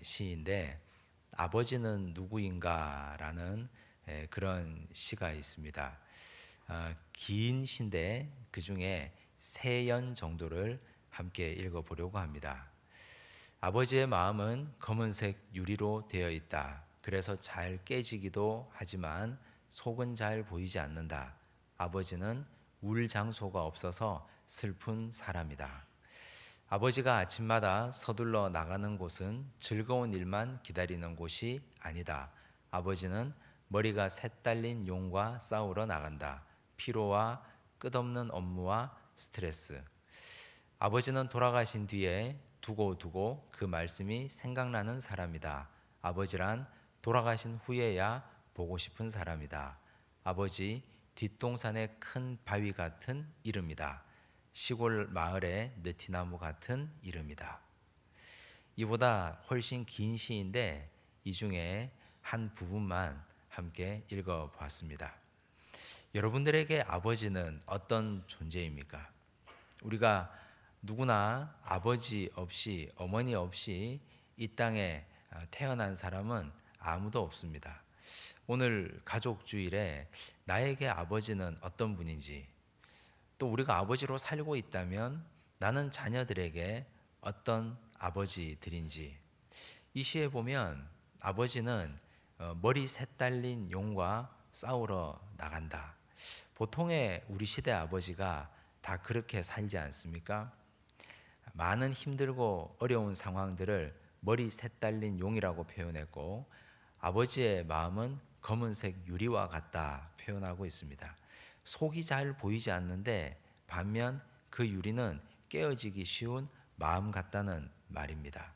시인데 아버지는 누구인가라는 그런 시가 있습니다. 긴 시인데 그 중에 세 연 정도를 함께 읽어보려고 합니다. 아버지의 마음은 검은색 유리로 되어 있다. 그래서 잘 깨지기도 하지만 속은 잘 보이지 않는다. 아버지는 울 장소가 없어서 슬픈 사람이다. 아버지가 아침마다 서둘러 나가는 곳은 즐거운 일만 기다리는 곳이 아니다. 아버지는 머리가 셋 달린 용과 싸우러 나간다. 피로와 끝없는 업무와 스트레스. 아버지는 돌아가신 뒤에 두고두고 그 말씀이 생각나는 사람이다. 아버지란 돌아가신 후에야 보고 싶은 사람이다. 아버지 뒷동산의 큰 바위 같은 이름이다. 시골 마을의 느티나무 같은 이름이다. 이보다 훨씬 긴 시인데 이 중에 한 부분만 함께 읽어보았습니다. 여러분들에게 아버지는 어떤 존재입니까? 우리가 누구나 아버지 없이 어머니 없이 이 땅에 태어난 사람은 아무도 없습니다. 오늘 가족 주일에 나에게 아버지는 어떤 분인지, 또 우리가 아버지로 살고 있다면 나는 자녀들에게 어떤 아버지들인지, 이 시에 보면 아버지는 머리 셋 달린 용과 싸우러 나간다. 보통의 우리 시대 아버지가 다 그렇게 살지 않습니까? 많은 힘들고 어려운 상황들을 머리 셋 달린 용이라고 표현했고, 아버지의 마음은 검은색 유리와 같다 표현하고 있습니다. 속이 잘 보이지 않는데 반면 그 유리는 깨어지기 쉬운 마음 같다는 말입니다.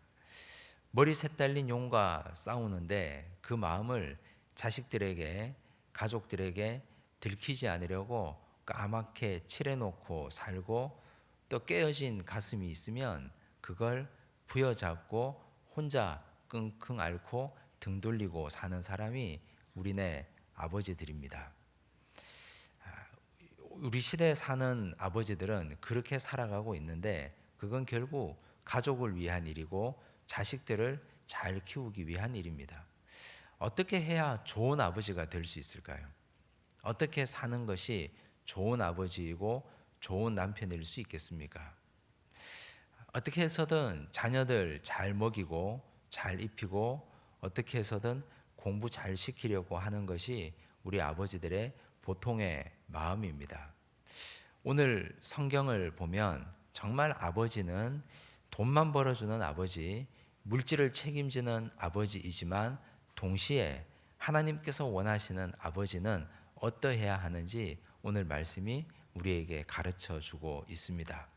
머리 셋 달린 용과 싸우는데 그 마음을 자식들에게, 가족들에게 들키지 않으려고 까맣게 칠해놓고 살고, 또 깨어진 가슴이 있으면 그걸 부여잡고 혼자 끙끙 앓고 등 돌리고 사는 사람이 우리네 아버지들입니다. 우리 시대에 사는 아버지들은 그렇게 살아가고 있는데 그건 결국 가족을 위한 일이고 자식들을 잘 키우기 위한 일입니다. 어떻게 해야 좋은 아버지가 될 수 있을까요? 어떻게 사는 것이 좋은 아버지이고 좋은 남편일 수 있겠습니까? 어떻게 해서든 자녀들 잘 먹이고 잘 입히고 어떻게 해서든 공부 잘 시키려고 하는 것이 우리 아버지들의 보통의 마음입니다. 오늘 성경을 보면 정말 아버지는 돈만 벌어주는 아버지, 물질을 책임지는 아버지이지만 동시에 하나님께서 원하시는 아버지는 어떠해야 하는지 오늘 말씀이 우리에게 가르쳐 주고 있습니다.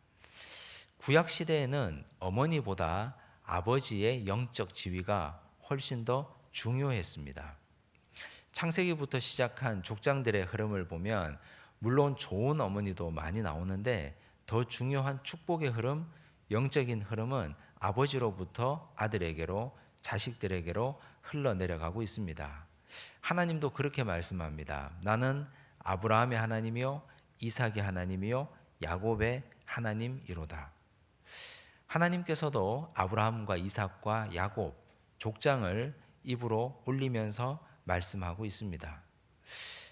구약 시대에는 어머니보다 아버지의 영적 지위가 훨씬 더 중요했습니다. 창세기부터 시작한 족장들의 흐름을 보면 물론 좋은 어머니도 많이 나오는데 더 중요한 축복의 흐름, 영적인 흐름은 아버지로부터 아들에게로, 자식들에게로 흘러내려가고 있습니다. 하나님도 그렇게 말씀합니다. 나는 아브라함의 하나님이요 이삭의 하나님이요 야곱의 하나님이로다. 하나님께서도 아브라함과 이삭과 야곱 족장을 입으로 올리면서 말씀하고 있습니다.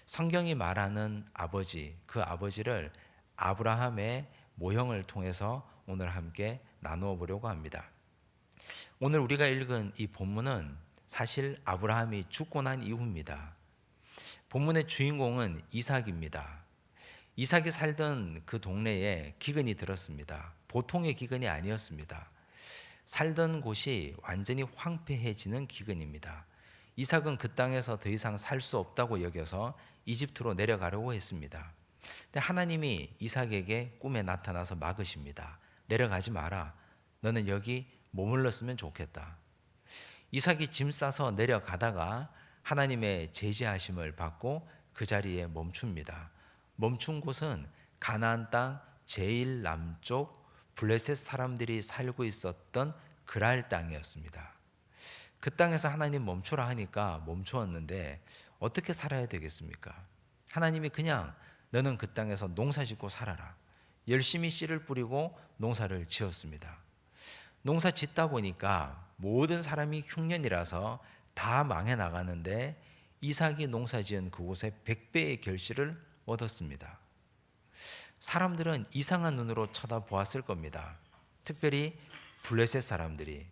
성경이 말하는 아버지, 그 아버지를 아브라함의 모형을 통해서 오늘 함께 나누어 보려고 합니다. 오늘 우리가 읽은 이 본문은 사실 아브라함이 죽고 난 이후입니다. 본문의 주인공은 이삭입니다. 이삭이 살던 그 동네에 기근이 들었습니다. 보통의 기근이 아니었습니다. 살던 곳이 완전히 황폐해지는 기근입니다. 이삭은 그 땅에서 더 이상 살 수 없다고 여겨서 이집트로 내려가려고 했습니다. 근데 하나님이 이삭에게 꿈에 나타나서 막으십니다. 내려가지 마라. 너는 여기 머물렀으면 좋겠다. 이삭이 짐 싸서 내려가다가 하나님의 제지하심을 받고 그 자리에 멈춥니다. 멈춘 곳은 가나안 땅 제일 남쪽 블레셋 사람들이 살고 있었던 그랄 땅이었습니다. 그 땅에서 하나님 멈추라 하니까 멈추었는데 어떻게 살아야 되겠습니까? 하나님이 그냥 너는 그 땅에서 농사 짓고 살아라. 열심히 씨를 뿌리고 농사를 지었습니다. 농사 짓다 보니까 모든 사람이 흉년이라서 다 망해 나가는데 이삭이 농사지은 그곳에 100배의 결실을 얻었습니다. 사람들은 이상한 눈으로 쳐다보았을 겁니다. 특별히 블레셋 사람들이.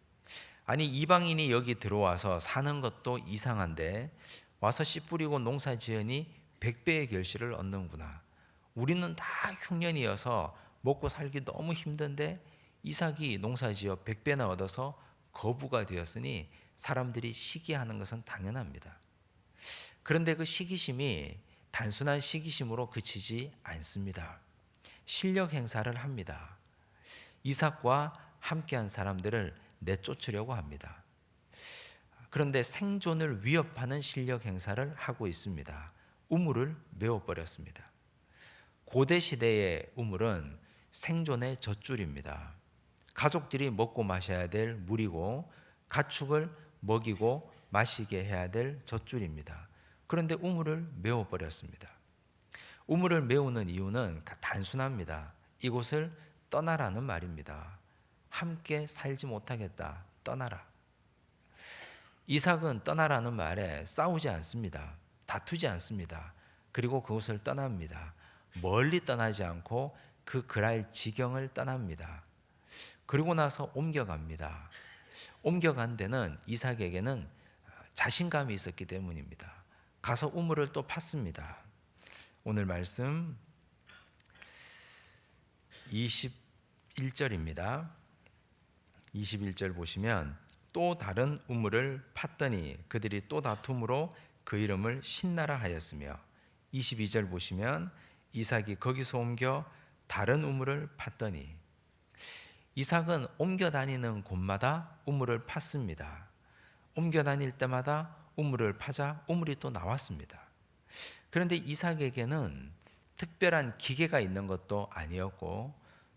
아니, 이방인이 여기 들어와서 사는 것도 이상한데 와서 씨 뿌리고 농사 지으니 100배의 결실을 얻는구나. 우리는 다 흉년이어서 먹고 살기 너무 힘든데 이삭이 농사 지어 100배나 얻어서 거부가 되었으니 사람들이 시기하는 것은 당연합니다. 그런데 그 시기심이 단순한 시기심으로 그치지 않습니다. 실력 행사를 합니다. 이삭과 함께한 사람들을 내쫓으려고 합니다. 그런데 생존을 위협하는 실력 행사를 하고 있습니다. 우물을 메워버렸습니다. 고대 시대의 우물은 생존의 젖줄입니다. 가족들이 먹고 마셔야 될 물이고 가축을 먹이고 마시게 해야 될 젖줄입니다. 그런데 우물을 메워버렸습니다. 우물을 메우는 이유는 단순합니다. 이곳을 떠나라는 말입니다. 함께 살지 못하겠다. 떠나라. 이삭은 떠나라는 말에 싸우지 않습니다. 다투지 않습니다. 그리고 그곳을 떠납니다. 멀리 떠나지 않고 그 그랄 지경을 떠납니다. 그리고 나서 옮겨갑니다. 옮겨간 데는 이삭에게는 자신감이 있었기 때문입니다. 가서 우물을 또 팠습니다. 오늘 말씀 21절입니다. 21절 보시면 또 다른 우물을 팠더니 그들이 또 다툼으로 그 이름을 신나라 하였으며 22절 보시면 이삭이 거기서 옮겨 다른 우물을 팠더니 이삭은 옮겨 다니는 곳마다 우물을 팠습니다. 옮겨 다닐 때마다 우물을 파자 우물이 또 나왔습니다. 그런데 이삭에게는 특별한 기계가 있는 것도 아니었고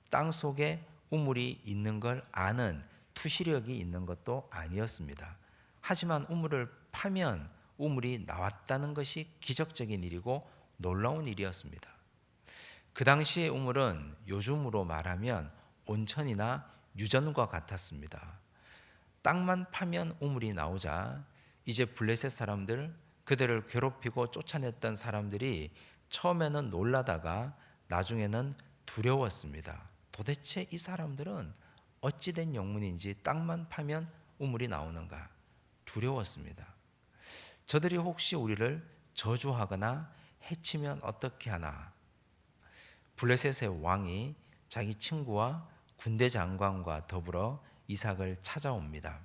땅 속에 우물이 있는 걸 아는 투시력이 있는 것도 아니었습니다. 하지만 우물을 파면 우물이 나왔다는 것이 기적적인 일이고 놀라운 일이었습니다. 그 당시의 우물은 요즘으로 말하면 온천이나 유전과 같았습니다. 땅만 파면 우물이 나오자 이제 블레셋 사람들, 그들을 괴롭히고 쫓아냈던 사람들이 처음에는 놀라다가 나중에는 두려웠습니다. 도대체 이 사람들은 어찌된 영문인지 땅만 파면 우물이 나오는가 두려웠습니다. 저들이 혹시 우리를 저주하거나 해치면 어떻게 하나. 블레셋의 왕이 자기 친구와 군대 장관과 더불어 이삭을 찾아옵니다.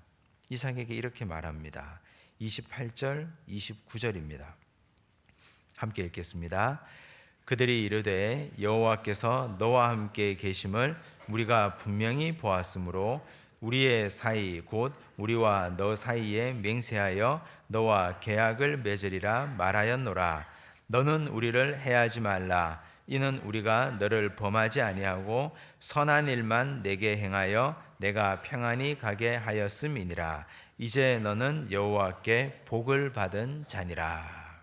이삭에게 이렇게 말합니다. 28절, 29절입니다. 함께 읽겠습니다. 그들이 이르되 여호와께서 너와 함께 계심을 우리가 분명히 보았으므로 우리의 사이 곧 우리와 너 사이에 맹세하여 너와 계약을 맺으리라 말하였노라. 너는 우리를 해하지 말라. 이는 우리가 너를 범하지 아니하고 선한 일만 내게 행하여 내가 평안히 가게 하였음이니라. 이제 너는 여호와께 복을 받은 자니라.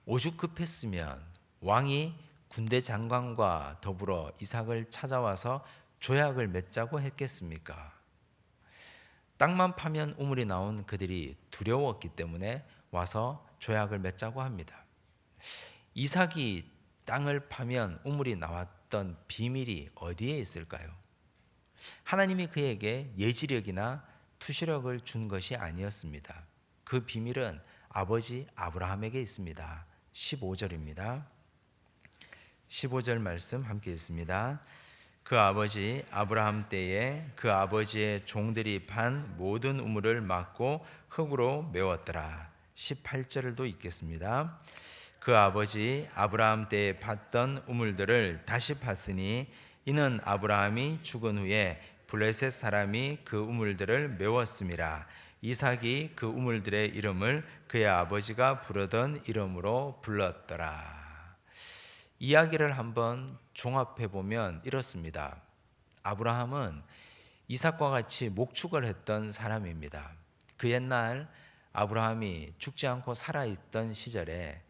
오죽 급했으면 왕이 군대 장관과 더불어 이삭을 찾아와서 조약을 맺자고 했겠습니까? 땅만 파면 우물이 나온 그들이 두려웠기 때문에 와서 조약을 맺자고 합니다. 이삭이 땅을 파면 우물이 나왔던 비밀이 어디에 있을까요? 하나님이 그에게 예지력이나 투시력을 준 것이 아니었습니다. 그 비밀은 아버지 아브라함에게 있습니다. 15절입니다. 15절 말씀 함께 읽습니다. 그 아버지 아브라함 때에 그 아버지의 종들이 판 모든 우물을 막고 흙으로 메웠더라. 18절도 읽겠습니다. 그 아버지 아브라함 때에 팠던 우물들을 다시 팠으니 이는 아브라함이 죽은 후에 블레셋 사람이 그 우물들을 메웠음이라. 이삭이 그 우물들의 이름을 그의 아버지가 부르던 이름으로 불렀더라. 이야기를 한번 종합해 보면 이렇습니다. 아브라함은 이삭과 같이 목축을 했던 사람입니다. 그 옛날 아브라함이 죽지 않고 살아있던 시절에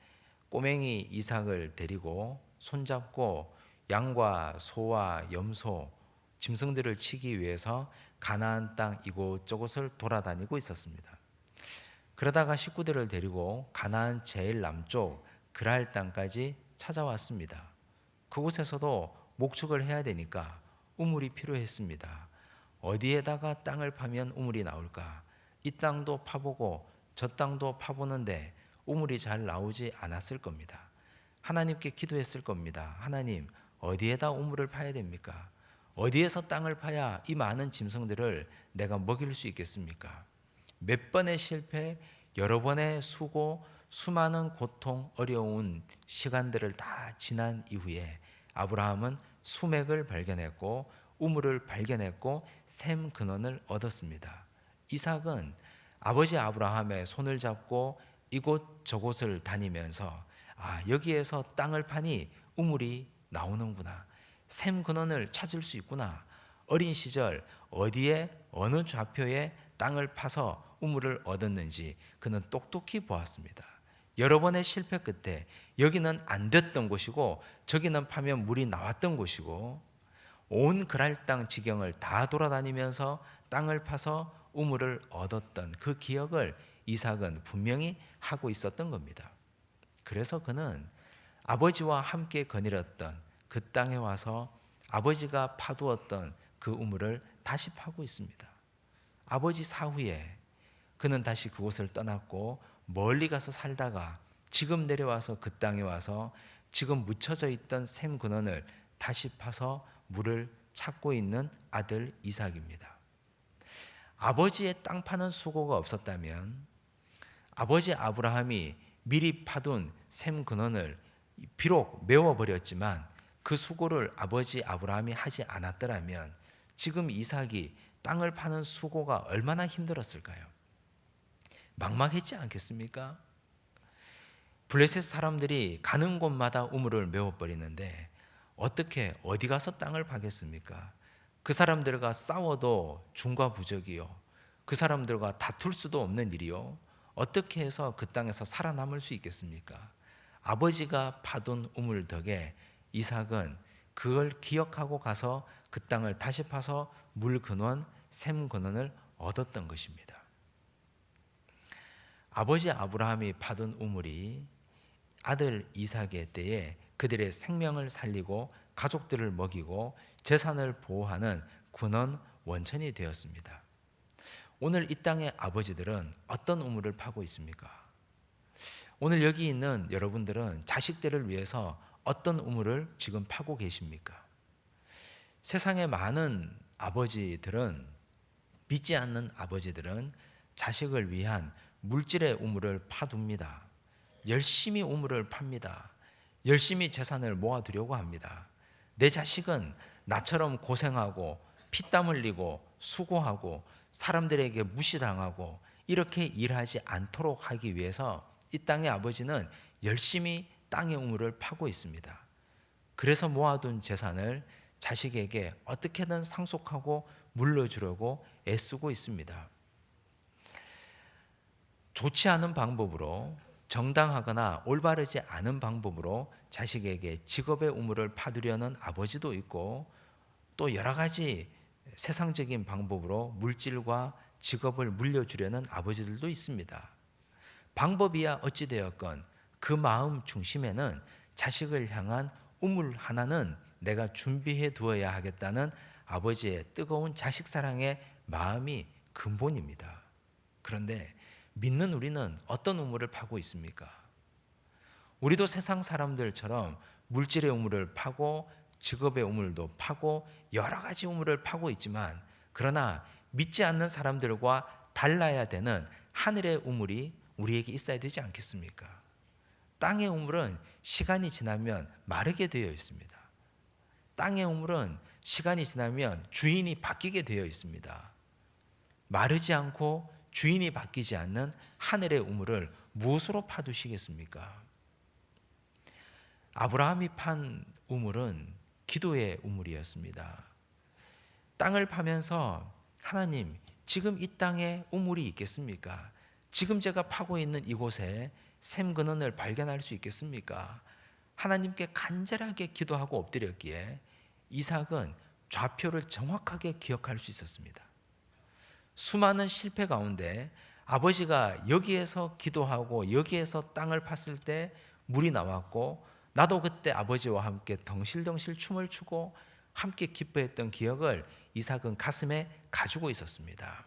꼬맹이 이삭을 데리고 손잡고 양과 소와 염소, 짐승들을 치기 위해서 가나안 땅 이곳저곳을 돌아다니고 있었습니다. 그러다가 식구들을 데리고 가나안 제일 남쪽 그랄 땅까지 찾아왔습니다. 그곳에서도 목축을 해야 되니까 우물이 필요했습니다. 어디에다가 땅을 파면 우물이 나올까? 이 땅도 파보고 저 땅도 파보는데 우물이 잘 나오지 않았을 겁니다. 하나님께 기도했을 겁니다. 하나님, 어디에다 우물을 파야 됩니까? 어디에서 땅을 파야 이 많은 짐승들을 내가 먹일 수 있겠습니까? 몇 번의 실패, 여러 번의 수고, 수많은 고통, 어려운 시간들을 다 지난 이후에 아브라함은 수맥을 발견했고 우물을 발견했고 샘 근원을 얻었습니다. 이삭은 아버지 아브라함의 손을 잡고 이곳 저곳을 다니면서 여기에서 땅을 파니 우물이 나오는구나. 샘 근원을 찾을 수 있구나. 어린 시절 어디에 어느 좌표에 땅을 파서 우물을 얻었는지 그는 똑똑히 보았습니다. 여러 번의 실패 끝에 여기는 안 됐던 곳이고 저기는 파면 물이 나왔던 곳이고 온 그랄 땅 지경을 다 돌아다니면서 땅을 파서 우물을 얻었던 그 기억을 이삭은 분명히 하고 있었던 겁니다. 그래서 그는 아버지와 함께 거닐었던 그 땅에 와서 아버지가 파두었던 그 우물을 다시 파고 있습니다. 아버지 사후에 그는 다시 그곳을 떠났고 멀리 가서 살다가 지금 내려와서 그 땅에 와서 지금 묻혀져 있던 샘 근원을 다시 파서 물을 찾고 있는 아들 이삭입니다. 아버지의 땅 파는 수고가 없었다면 아버지 아브라함이 미리 파둔 샘 근원을 비록 메워버렸지만 그 수고를 아버지 아브라함이 하지 않았더라면 지금 이삭이 땅을 파는 수고가 얼마나 힘들었을까요? 막막했지 않겠습니까? 블레셋 사람들이 가는 곳마다 우물을 메워버리는데 어떻게 어디 가서 땅을 파겠습니까? 그 사람들과 싸워도 중과부적이요. 그 사람들과 다툴 수도 없는 일이요. 어떻게 해서 그 땅에서 살아남을 수 있겠습니까? 아버지가 파둔 우물 덕에 이삭은 그걸 기억하고 가서 그 땅을 다시 파서 물 근원, 샘 근원을 얻었던 것입니다. 아버지 아브라함이 파둔 우물이 아들 이삭의 때에 그들의 생명을 살리고 가족들을 먹이고 재산을 보호하는 근원 원천이 되었습니다. 오늘 이 땅의 아버지들은 어떤 우물을 파고 있습니까? 오늘 여기 있는 여러분들은 자식들을 위해서 어떤 우물을 지금 파고 계십니까? 세상의 많은 아버지들은, 믿지 않는 아버지들은 자식을 위한 물질의 우물을 파둡니다. 열심히 우물을 팝니다. 열심히 재산을 모아두려고 합니다. 내 자식은 나처럼 고생하고 피땀 흘리고 수고하고 사람들에게 무시당하고 이렇게 일하지 않도록 하기 위해서 이 땅의 아버지는 열심히 땅의 우물을 파고 있습니다. 그래서 모아둔 재산을 자식에게 어떻게든 상속하고 물려주려고 애쓰고 있습니다. 좋지 않은 방법으로, 정당하거나 올바르지 않은 방법으로 자식에게 직업의 우물을 파두려는 아버지도 있고 또 여러 가지 세상적인 방법으로 물질과 직업을 물려주려는 아버지들도 있습니다. 방법이야 어찌되었건 그 마음 중심에는 자식을 향한 우물 하나는 내가 준비해 두어야 하겠다는 아버지의 뜨거운 자식 사랑의 마음이 근본입니다. 그런데 믿는 우리는 어떤 우물을 파고 있습니까? 우리도 세상 사람들처럼 물질의 우물을 파고 직업의 우물도 파고 여러 가지 우물을 파고 있지만 그러나 믿지 않는 사람들과 달라야 되는 하늘의 우물이 우리에게 있어야 되지 않겠습니까? 땅의 우물은 시간이 지나면 마르게 되어 있습니다. 땅의 우물은 시간이 지나면 주인이 바뀌게 되어 있습니다. 마르지 않고 주인이 바뀌지 않는 하늘의 우물을 무엇으로 파두시겠습니까? 아브라함이 판 우물은 기도의 우물이었습니다. 땅을 파면서 하나님, 지금 이 땅에 우물이 있겠습니까? 지금 제가 파고 있는 이곳에 샘 근원을 발견할 수 있겠습니까? 하나님께 간절하게 기도하고 엎드렸기에 이삭은 좌표를 정확하게 기억할 수 있었습니다. 수많은 실패 가운데 아버지가 여기에서 기도하고 여기에서 땅을 팠을 때 물이 나왔고, 나도 그때 아버지와 함께 덩실덩실 춤을 추고 함께 기뻐했던 기억을 이삭은 가슴에 가지고 있었습니다.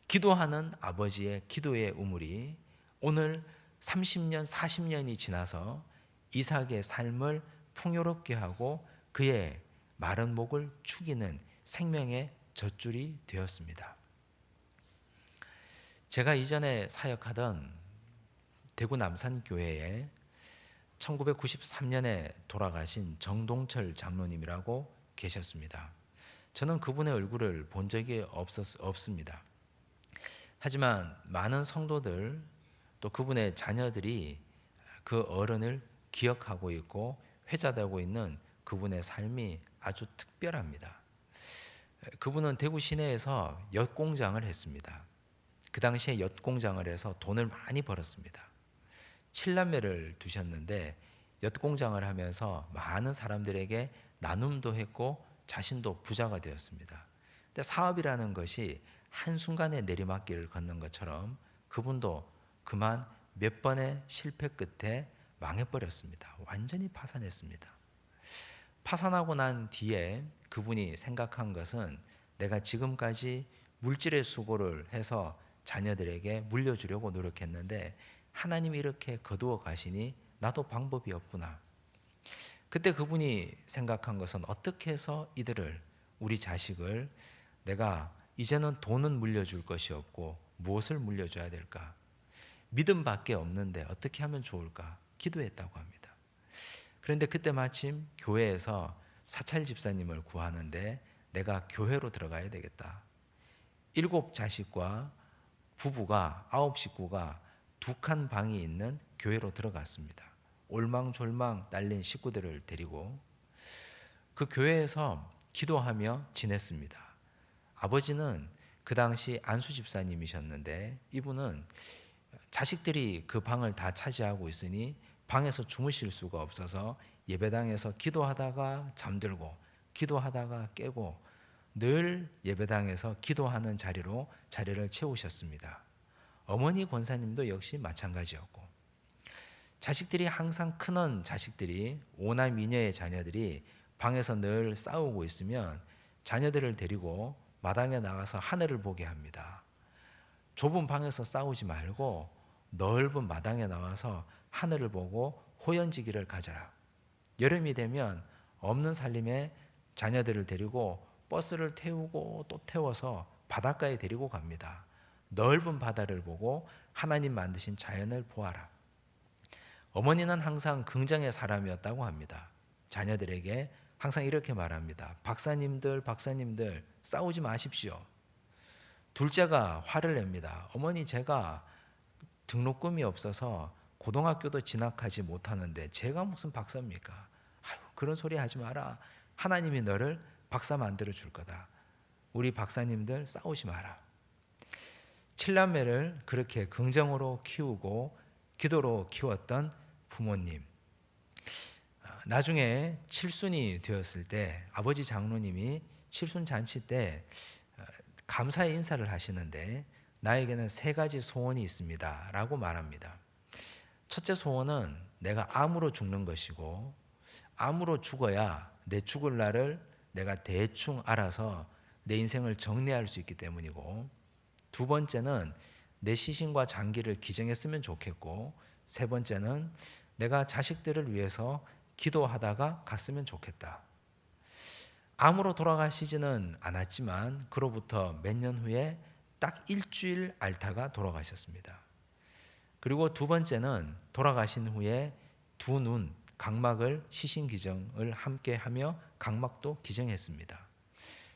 기도하는 아버지의 기도의 우물이 오늘 30년, 40년이 지나서 이삭의 삶을 풍요롭게 하고 그의 마른 목을 축이는 생명의 젖줄이 되었습니다. 제가 이전에 사역하던 대구 남산교회에 1993년에 돌아가신 정동철 장로님이라고 계셨습니다. 저는 그분의 얼굴을 본 적이 없습니다. 하지만 많은 성도들 또 그분의 자녀들이 그 어른을 기억하고 있고 회자되고 있는 그분의 삶이 아주 특별합니다. 그분은 대구 시내에서 엿공장을 했습니다. 그 당시에 엿공장을 해서 돈을 많이 벌었습니다. 7남매를 두셨는데 엿공장을 하면서 많은 사람들에게 나눔도 했고 자신도 부자가 되었습니다. 근데 사업이라는 것이 한순간에 내리막길을 걷는 것처럼 그분도 그만 몇 번의 실패 끝에 망해버렸습니다. 완전히 파산했습니다. 파산하고 난 뒤에 그분이 생각한 것은 내가 지금까지 물질의 수고를 해서 자녀들에게 물려주려고 노력했는데 하나님이 이렇게 거두어 가시니 나도 방법이 없구나. 그때 그분이 생각한 것은 어떻게 해서 이들을, 우리 자식을 내가 이제는 돈은 물려줄 것이 없고 무엇을 물려줘야 될까? 믿음밖에 없는데 어떻게 하면 좋을까? 기도했다고 합니다. 그런데 그때 마침 교회에서 사찰 집사님을 구하는데 내가 교회로 들어가야 되겠다. 7 자식과 부부가 9 식구가 2칸 방이 있는 교회로 들어갔습니다. 올망졸망 딸린 식구들을 데리고 그 교회에서 기도하며 지냈습니다. 아버지는 그 당시 안수 집사님이셨는데 이분은 자식들이 그 방을 다 차지하고 있으니 방에서 주무실 수가 없어서 예배당에서 기도하다가 잠들고 기도하다가 깨고 늘 예배당에서 기도하는 자리를 채우셨습니다. 어머니 권사님도 역시 마찬가지였고 자식들이 항상 큰언 자식들이 5남 2녀의 자녀들이 방에서 늘 싸우고 있으면 자녀들을 데리고 마당에 나가서 하늘을 보게 합니다. 좁은 방에서 싸우지 말고 넓은 마당에 나와서 하늘을 보고 호연지기를 가져라. 여름이 되면 없는 살림에 자녀들을 데리고 버스를 태우고 또 태워서 바닷가에 데리고 갑니다. 넓은 바다를 보고 하나님 만드신 자연을 보아라. 어머니는 항상 긍정의 사람이었다고 합니다. 자녀들에게 항상 이렇게 말합니다. 박사님들 싸우지 마십시오. 둘째가 화를 냅니다. 어머니, 제가 등록금이 없어서 고등학교도 진학하지 못하는데 제가 무슨 박사입니까? 아유, 그런 소리 하지 마라. 하나님이 너를 박사 만들어 줄 거다. 우리 박사님들 싸우지 마라. 7남매를 그렇게 긍정으로 키우고 기도로 키웠던 부모님. 나중에 칠순이 되었을 때 아버지 장로님이 칠순 잔치 때 감사의 인사를 하시는데 나에게는 3가지 소원이 있습니다 라고 말합니다. 첫째 소원은 내가 암으로 죽는 것이고 암으로 죽어야 내 죽을 날을 내가 대충 알아서 내 인생을 정리할 수 있기 때문이고, 2번째는 내 시신과 장기를 기증했으면 좋겠고, 3번째는 내가 자식들을 위해서 기도하다가 갔으면 좋겠다. 암으로 돌아가시지는 않았지만 그로부터 몇 년 후에 딱 일주일 앓다가 돌아가셨습니다. 그리고 2번째는 돌아가신 후에 2 눈, 각막을 시신 기증을 함께 하며 각막도 기증했습니다.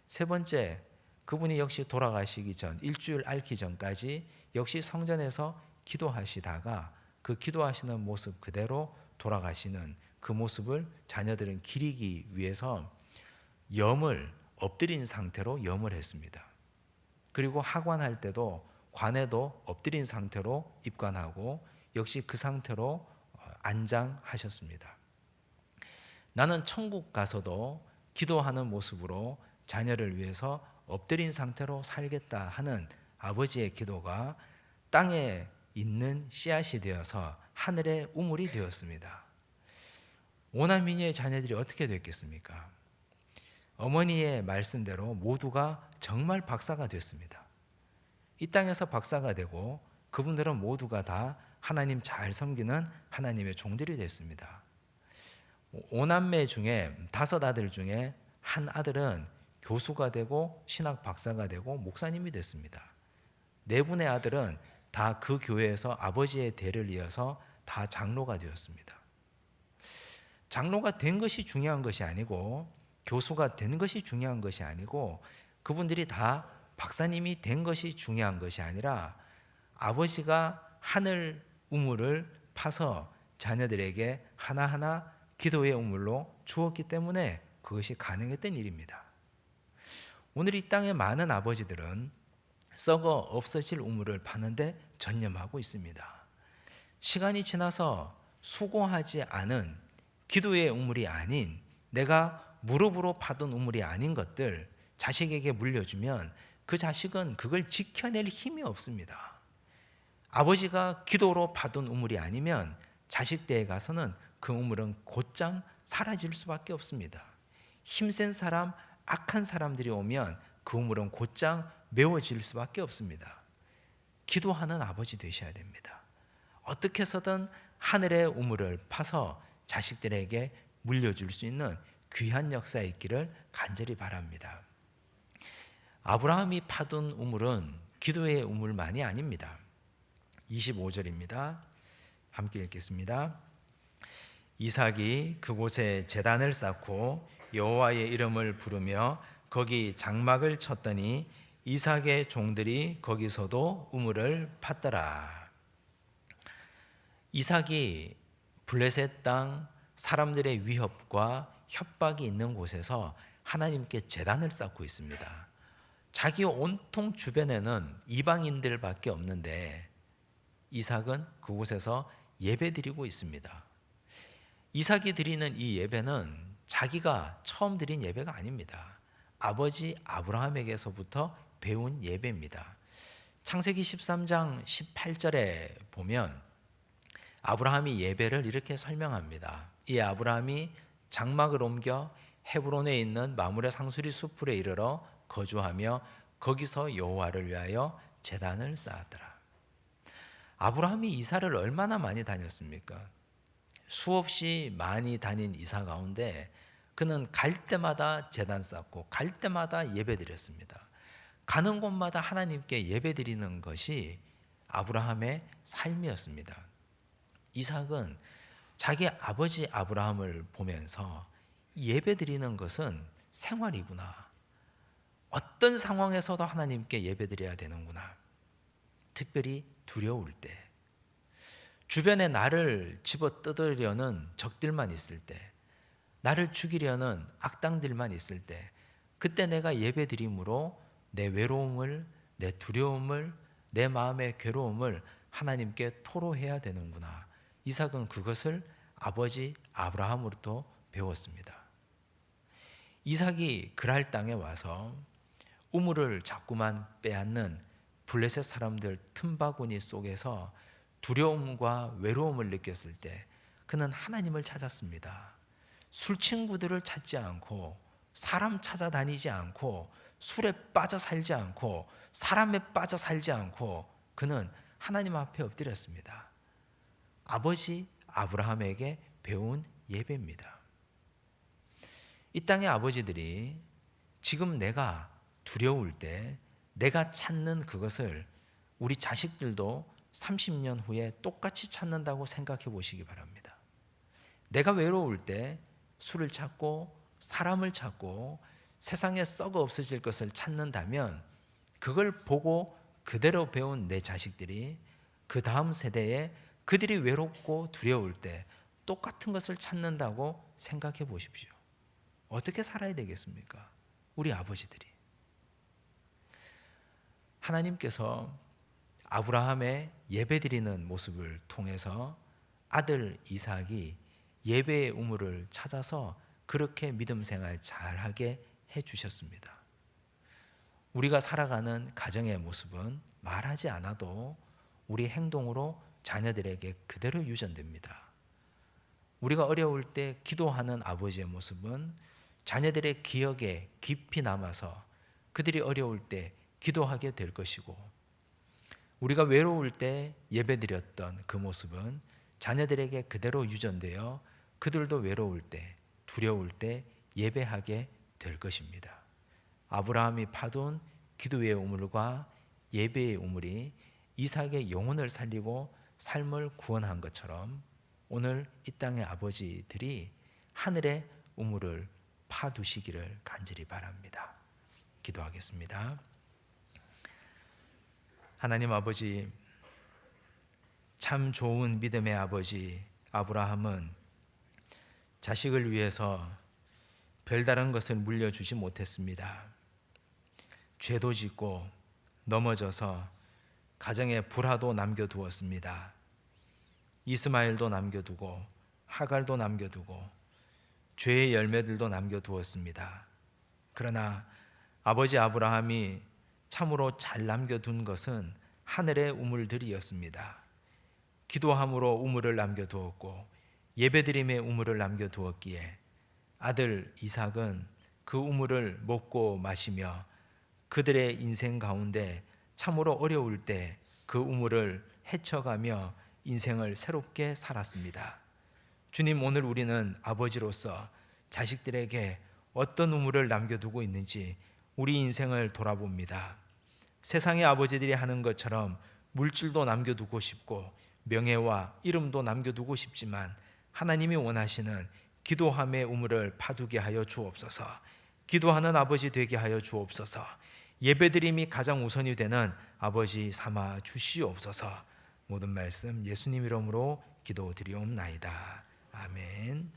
3번째, 그분이 역시 돌아가시기 전 일주일 앓기 전까지 역시 성전에서 기도하시다가 그 기도하시는 모습 그대로 돌아가시는 그 모습을 자녀들은 기리기 위해서 염을 엎드린 상태로 염을 했습니다. 그리고 하관할 때도 관에도 엎드린 상태로 입관하고 역시 그 상태로 안장하셨습니다. 나는 천국 가서도 기도하는 모습으로 자녀를 위해서 엎드린 상태로 살겠다 하는 아버지의 기도가 땅에 있는 씨앗이 되어서 하늘의 우물이 되었습니다. 오남미녀의 자녀들이 어떻게 됐겠습니까? 어머니의 말씀대로 모두가 정말 박사가 됐습니다. 이 땅에서 박사가 되고 그분들은 모두가 다 하나님 잘 섬기는 하나님의 종들이 됐습니다. 5남매 중에 5아들 중에 한 아들은 교수가 되고 신학 박사가 되고 목사님이 됐습니다. 4분의 아들은 다 그 교회에서 아버지의 대를 이어서 다 장로가 되었습니다. 장로가 된 것이 중요한 것이 아니고 교수가 된 것이 중요한 것이 아니고 그분들이 다 박사님이 된 것이 중요한 것이 아니라 아버지가 하늘 우물을 파서 자녀들에게 하나하나 기도의 우물로 주었기 때문에 그것이 가능했던 일입니다. 오늘 이 땅의 많은 아버지들은 썩어 없어질 우물을 파는데 전념하고 있습니다. 시간이 지나서 수고하지 않은 기도의 우물이 아닌 내가 무릎으로 파던 우물이 아닌 것들 자식에게 물려주면 그 자식은 그걸 지켜낼 힘이 없습니다. 아버지가 기도로 파던 우물이 아니면 자식 때에 가서는 그 우물은 곧장 사라질 수밖에 없습니다. 힘센 사람, 악한 사람들이 오면 그 우물은 곧장 메워질 수밖에 없습니다. 기도하는 아버지 되셔야 됩니다. 어떻게 해서든 하늘의 우물을 파서 자식들에게 물려줄 수 있는 귀한 역사에 있기를 간절히 바랍니다. 아브라함이 파둔 우물은 기도의 우물만이 아닙니다. 25절입니다. 함께 읽겠습니다. 이삭이 그곳에 제단을 쌓고 여호와의 이름을 부르며 거기 장막을 쳤더니 이삭의 종들이 거기서도 우물을 팠더라. 이삭이 블레셋 땅 사람들의 위협과 협박이 있는 곳에서 하나님께 제단을 쌓고 있습니다. 자기 온통 주변에는 이방인들밖에 없는데 이삭은 그곳에서 예배드리고 있습니다. 이삭이 드리는 이 예배는 자기가 처음 드린 예배가 아닙니다. 아버지 아브라함에게서부터 배운 예배입니다. 창세기 13장 18절에 보면 아브라함이 예배를 이렇게 설명합니다. 이 아브라함이 장막을 옮겨 헤브론에 있는 마므레 상수리 숲풀에 이르러 거주하며 거기서 여호와를 위하여 제단을 쌓았더라. 아브라함이 이사를 얼마나 많이 다녔습니까? 수없이 많이 다닌 이사 가운데 그는 갈 때마다 제단 쌓고 갈 때마다 예배드렸습니다. 가는 곳마다 하나님께 예배드리는 것이 아브라함의 삶이었습니다. 이삭은 자기 아버지 아브라함을 보면서 예배드리는 것은 생활이구나. 어떤 상황에서도 하나님께 예배드려야 되는구나. 특별히 두려울 때, 주변에 나를 집어뜯으려는 적들만 있을 때, 나를 죽이려는 악당들만 있을 때, 그때 내가 예배드림으로 내 외로움을, 내 두려움을, 내 마음의 괴로움을 하나님께 토로해야 되는구나. 이삭은 그것을 아버지 아브라함으로부터 배웠습니다. 이삭이 그랄 땅에 와서 우물을 자꾸만 빼앗는 블레셋 사람들 틈바구니 속에서 두려움과 외로움을 느꼈을 때 그는 하나님을 찾았습니다. 술 친구들을 찾지 않고 사람 찾아다니지 않고 술에 빠져 살지 않고 사람에 빠져 살지 않고 그는 하나님 앞에 엎드렸습니다. 아버지 아브라함에게 배운 예배입니다. 이 땅의 아버지들이 지금 내가 두려울 때 내가 찾는 그것을 우리 자식들도 30년 후에 똑같이 찾는다고 생각해 보시기 바랍니다. 내가 외로울 때 술을 찾고 사람을 찾고 세상에 썩어 없어질 것을 찾는다면 그걸 보고 그대로 배운 내 자식들이 그 다음 세대에 그들이 외롭고 두려울 때 똑같은 것을 찾는다고 생각해 보십시오. 어떻게 살아야 되겠습니까? 우리 아버지들이. 하나님께서 아브라함의 예배드리는 모습을 통해서 아들 이삭이 예배의 우물을 찾아서 그렇게 믿음 생활 잘하게 해주셨습니다. 우리가 살아가는 가정의 모습은 말하지 않아도 우리 행동으로 자녀들에게 그대로 유전됩니다. 우리가 어려울 때 기도하는 아버지의 모습은 자녀들의 기억에 깊이 남아서 그들이 어려울 때 기도하게 될 것이고, 우리가 외로울 때 예배드렸던 그 모습은 자녀들에게 그대로 유전되어 그들도 외로울 때, 두려울 때 예배하게 될 것입니다. 아브라함이 파둔 기도의 우물과 예배의 우물이 이삭의 영혼을 살리고 삶을 구원한 것처럼 오늘 이 땅의 아버지들이 하늘의 우물을 파두시기를 간절히 바랍니다. 기도하겠습니다. 하나님 아버지, 참 좋은 믿음의 아버지 아브라함은 자식을 위해서 별다른 것을 물려주지 못했습니다. 죄도 짓고 넘어져서 가정에 불화도 남겨두었습니다. 이스마엘도 남겨두고 하갈도 남겨두고 죄의 열매들도 남겨두었습니다. 그러나 아버지 아브라함이 참으로 잘 남겨둔 것은 하늘의 우물들이었습니다. 기도함으로 우물을 남겨두었고 예배드림의 우물을 남겨두었기에 아들 이삭은 그 우물을 먹고 마시며 그들의 인생 가운데 참으로 어려울 때 그 우물을 헤쳐가며 인생을 새롭게 살았습니다. 주님, 오늘 우리는 아버지로서 자식들에게 어떤 우물을 남겨두고 있는지 우리 인생을 돌아봅니다. 세상의 아버지들이 하는 것처럼 물질도 남겨두고 싶고 명예와 이름도 남겨두고 싶지만 하나님이 원하시는 기도함의 우물을 파두게 하여 주옵소서. 기도하는 아버지 되게 하여 주옵소서. 예배드림이 가장 우선이 되는 아버지 삼아 주시옵소서. 모든 말씀 예수님 이름으로 기도드리옵나이다. 아멘.